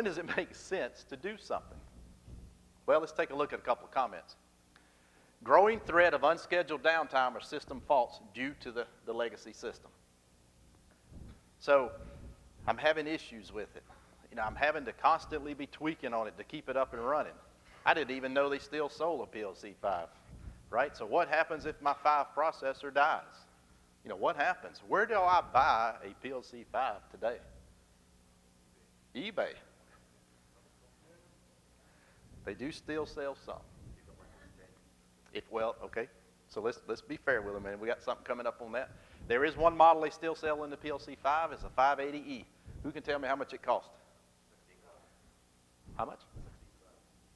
when does it make sense to do something? Well, let's take a look at a couple of comments. Growing threat of unscheduled downtime or system faults due to the legacy system. So I'm having issues with it. I'm having to constantly be tweaking on it to keep it up and running. I didn't even know they still sold a PLC 5, right? So what happens if my 5 processor dies? What happens? Where do I buy a PLC 5 today? eBay. They do still sell some. Okay. So let's be fair with them, man. We got something coming up on that. There is one model they still sell in the PLC 5. It's a 580E. Who can tell me how much it cost? How much?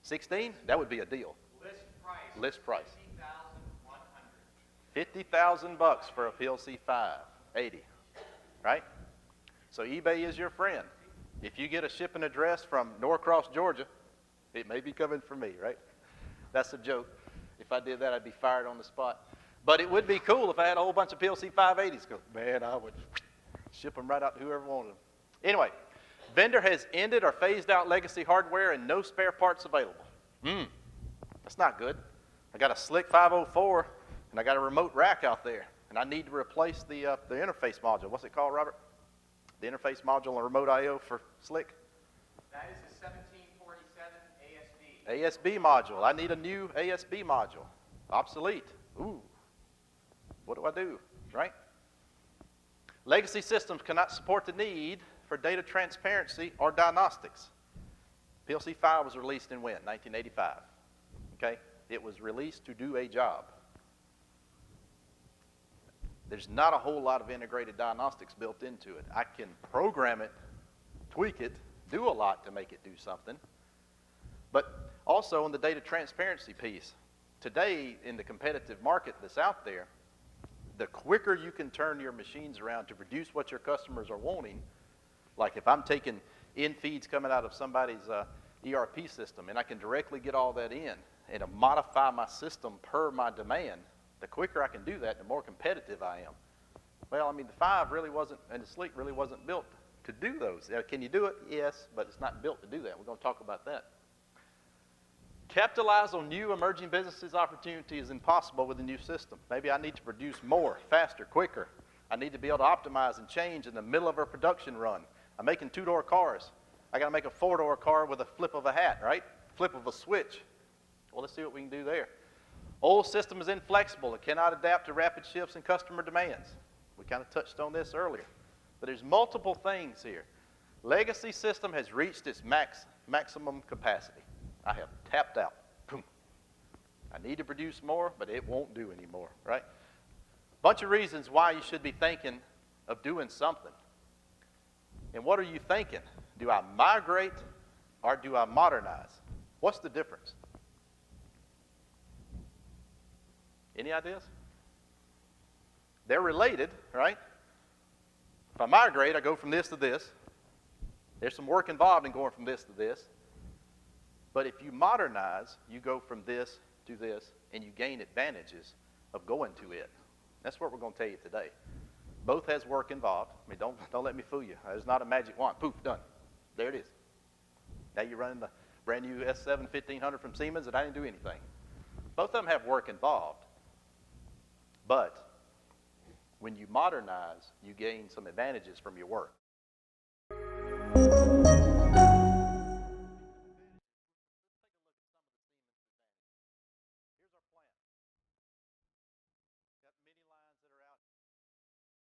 16? That would be a deal. List price. $50,000 for a PLC 580, right? So eBay is your friend. If you get a shipping address from Norcross, Georgia, it may be coming from me, right? That's a joke. If I did that, I'd be fired on the spot. But it would be cool if I had a whole bunch of PLC 580s. Man, I would ship them right out to whoever wanted them. Anyway, vendor has ended or phased out legacy hardware and no spare parts available. That's not good. I got a Slick 504 and I got a remote rack out there, and I need to replace the interface module. What's it called, Robert? The interface module and remote I/O for Slick? That is a 1747 ASB. ASB module. I need a new ASB module. Obsolete. Ooh. What do I do, right? Legacy systems cannot support the need for data transparency or diagnostics. PLC 5 was released in when? 1985. Okay? It was released to do a job. There's not a whole lot of integrated diagnostics built into it. I can program it, tweak it, do a lot to make it do something. But also on the data transparency piece, today in the competitive market that's out there, the quicker you can turn your machines around to produce what your customers are wanting, like if I'm taking in feeds coming out of somebody's ERP system and I can directly get all that in and modify my system per my demand, the quicker I can do that, the more competitive I am. Well, I mean, the 5 really wasn't, and the Slick really wasn't built to do those. Can you do it? Yes, but it's not built to do that. We're going to talk about that. Capitalize on new emerging businesses opportunity is impossible with a new system. Maybe I need to produce more, faster, quicker. I need to be able to optimize and change in the middle of a production run. I'm making 2-door cars. I got to make a 4-door car with a flip of a hat, right? Flip of a switch. Well, let's see what we can do there. Old system is inflexible. It cannot adapt to rapid shifts in customer demands. We kind of touched on this earlier. But there's multiple things here. Legacy system has reached its maximum capacity. I have tapped out. Boom. I need to produce more, but it won't do anymore, right? Bunch of reasons why you should be thinking of doing something. And what are you thinking? Do I migrate or do I modernize? What's the difference? Any ideas? They're related, right? If I migrate, I go from this to this. There's some work involved in going from this to this. But if you modernize, you go from this to this, and you gain advantages of going to it. That's what we're going to tell you today. Both has work involved. I mean, don't let me fool you. There's not a magic wand. Poof, done. There it is. Now you're running the brand new S7 1500 from Siemens, and I didn't do anything. Both of them have work involved. But when you modernize, you gain some advantages from your work.